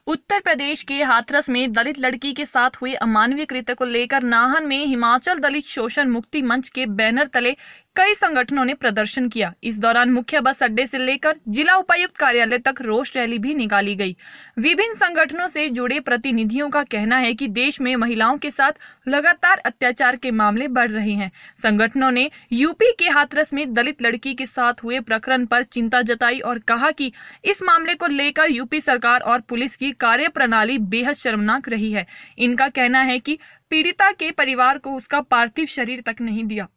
उत्तर प्रदेश के हाथरस में दलित लड़की के साथ हुए अमानवीय कृत्य को लेकर नाहन में हिमाचल दलित शोषण मुक्ति मंच के बैनर तले कई संगठनों ने प्रदर्शन किया। इस दौरान मुख्य बस अड्डे से लेकर जिला उपायुक्त कार्यालय तक रोष रैली भी निकाली गई। विभिन्न संगठनों से जुड़े प्रतिनिधियों का कहना है कि देश में महिलाओं के साथ लगातार अत्याचार के मामले बढ़ रहे हैं। संगठनों ने यूपी के हाथरस में दलित लड़की के साथ हुए प्रकरण पर चिंता जताई और कहा कि इस मामले को लेकर यूपी सरकार और पुलिस की कार्यप्रणाली बेहद शर्मनाक रही है। इनका कहना है कि पीड़िता के परिवार को उसका पार्थिव शरीर तक नहीं दिया,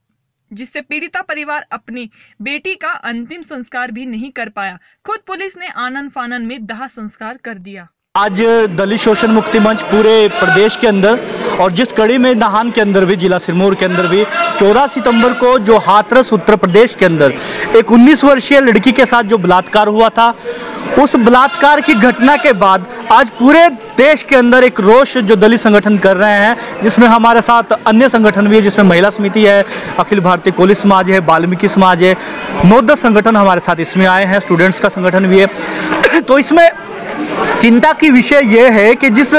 जिससे पीड़िता परिवार अपनी बेटी का अंतिम संस्कार भी नहीं कर पाया। खुद पुलिस ने आनन फानन में दाह संस्कार कर दिया। आज दलित शोषण मुक्ति मंच पूरे प्रदेश के अंदर और जिस कड़ी में नाहन के अंदर भी, जिला सिरमौर के अंदर भी 14 सितंबर को जो हाथरस उत्तर प्रदेश के अंदर एक 19 वर्षीय लड़की के साथ जो बलात्कार हुआ था, उस बलात्कार की घटना के बाद आज पूरे देश के अंदर एक रोष जो दलित संगठन कर रहे हैं, जिसमें हमारे साथ अन्य संगठन भी है, जिसमें महिला समिति है, अखिल भारतीय कोली समाज है, वाल्मीकि समाज है, 9-10 संगठन हमारे साथ इसमें आए हैं, स्टूडेंट्स का संगठन भी है। तो इसमें चिंता की विषय यह है कि जिस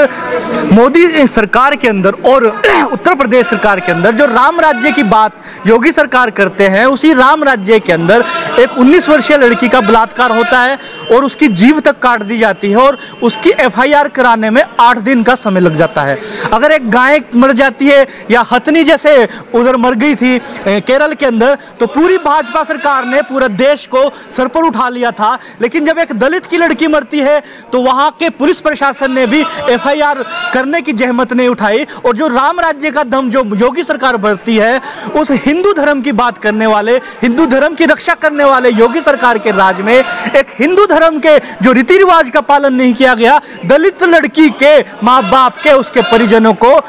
मोदी सरकार के अंदर और उत्तर प्रदेश सरकार के अंदर जो राम राज्य की बात योगी सरकार करते हैं, उसी राम राज्य के अंदर एक 19 वर्षीय लड़की का बलात्कार होता है और उसकी जीभ तक काट दी जाती है और उसकी FIR कराने में 8 दिन का समय लग जाता है। अगर एक गाय मर जाती है या हथनी जैसे उधर मर गई थी केरल के अंदर, तो पूरी भाजपा सरकार ने पूरे देश को सर पर उठा लिया था। लेकिन जब एक दलित की लड़की मरती है तो वहां के पुलिस प्रशासन ने भी FIR करने की जहमत नहीं उठाई। और जो राम राज्य का दम जो योगी सरकार भरती है, उस हिंदू धर्म की बात करने वाले, हिंदू धर्म की रक्षा करने वाले योगी सरकार के राज में एक हिंदू धर्म के जो रीति रिवाज का पालन नहीं किया गया, दलित लड़की के माँ बाप के, उसके परिजनों को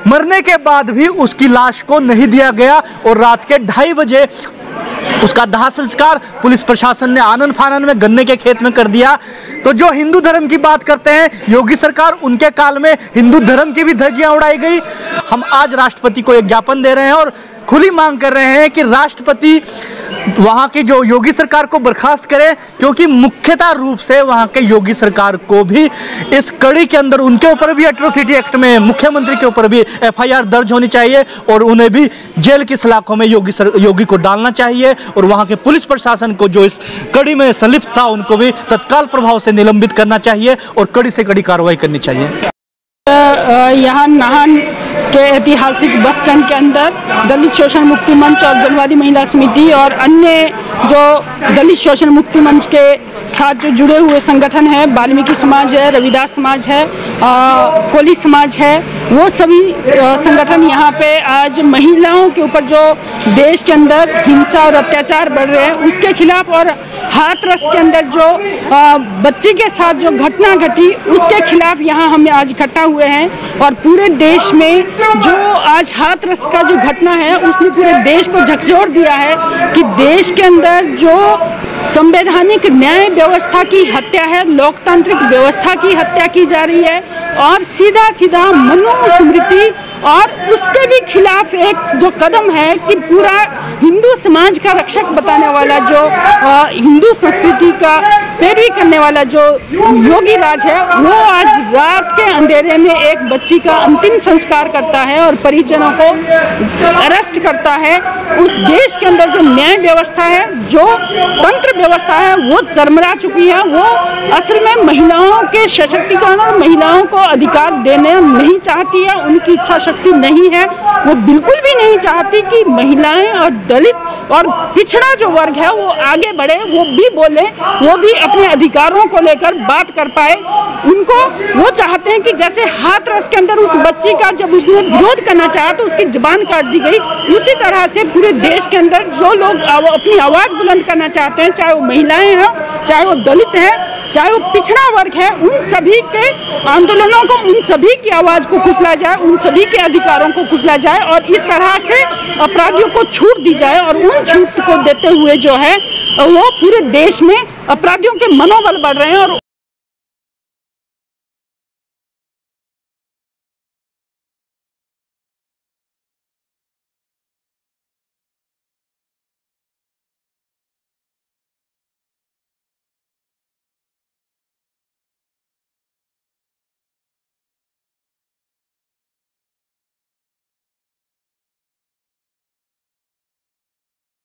मरने के बाद भी उसकी लाश को नहीं दिया गया और रात के 2:30 बजे उसका दाह संस्कार पुलिस प्रशासन ने आनन फानन में गन्ने के खेत में कर दिया। तो जो हिंदू धर्म की बात करते हैं योगी सरकार, उनके काल में हिंदू धर्म की भी धज्जियां उड़ाई गई। हम आज राष्ट्रपति को एक ज्ञापन दे रहे हैं और खुली मांग कर रहे हैं कि राष्ट्रपति वहां की जो योगी सरकार को बर्खास्त करे, क्योंकि मुख्यतः रूप से वहां के योगी सरकार को भी इस कड़ी के अंदर उनके ऊपर भी एट्रोसिटी एक्ट में मुख्यमंत्री के ऊपर भी FIR दर्ज होनी चाहिए और उन्हें भी जेल की सलाखों में योगी को डालना चाहिए। और वहां के पुलिस प्रशासन को जो इस कड़ी में संलिप्त था, उनको भी तत्काल प्रभाव से निलंबित करना चाहिए और कड़ी से कड़ी कार्रवाई करनी चाहिए। यहाँ नाहन के ऐतिहासिक बस स्टैंड के अंदर दलित शोषण मुक्ति मंच और जनवादी महिला समिति और अन्य जो दलित शोषण मुक्ति मंच के साथ जो जुड़े हुए संगठन है, वाल्मीकि समाज है, रविदास समाज है, कोली समाज है, वो सभी संगठन यहाँ पे आज महिलाओं के ऊपर जो देश के अंदर हिंसा और अत्याचार बढ़ रहे हैं उसके खिलाफ और हाथरस के अंदर जो बच्ची के साथ जो घटना घटी उसके खिलाफ यहाँ हम आज इकट्ठा हुए हैं। और पूरे देश में जो आज हाथरस का जो घटना है उसने पूरे देश को झकझोर दिया है कि देश के अंदर जो संवैधानिक न्याय व्यवस्था की हत्या है, लोकतांत्रिक व्यवस्था की हत्या की जा रही है और सीधा सीधा मनुस्मृति और उसके भी खिलाफ एक जो कदम है कि पूरा हिंदू समाज का रक्षक बताने वाला जो हिंदू संस्कृति का पैरवी करने वाला जो योगी राज है, वो आज रात के अंधेरे में एक बच्ची का अंतिम संस्कार करता है और परिजनों को अरेस्ट करता है। उस देश के अंदर जो न्याय व्यवस्था है, जो तंत्र व्यवस्था है, वो चरमरा चुकी है। वो असल में महिलाओं के सशक्तिकरण और महिलाओं को अधिकार देने नहीं चाहती है, उनकी इच्छा शक्ति नहीं है। वो बिल्कुल भी नहीं चाहती कि महिलाएं और दलित और पिछड़ा जो वर्ग है वो आगे बढ़े, वो भी बोले, वो भी अपने अधिकारों को लेकर बात कर पाए। उनको वो चाहते हैं कि जैसे हाथरस के अंदर उस बच्ची का जब उसने विरोध करना चाहा तो उसकी जुबान काट दी गई, उसी तरह से पूरे देश के अंदर जो लोग अपनी आवाज़ बुलंद करना चाहते हैं, चाहे वो महिलाएं हैं, चाहे वो दलित हैं, चाहे वो पिछड़ा वर्ग है, उन सभी के आंदोलनों को, उन सभी की आवाज़ को कुचला जाए, उन सभी के अधिकारों को कुचला जाए और इस तरह से अपराधियों को छूट दी जाए। और उन छूट को देते हुए जो है वो पूरे देश में अपराधियों के मनोबल बढ़ रहे हैं और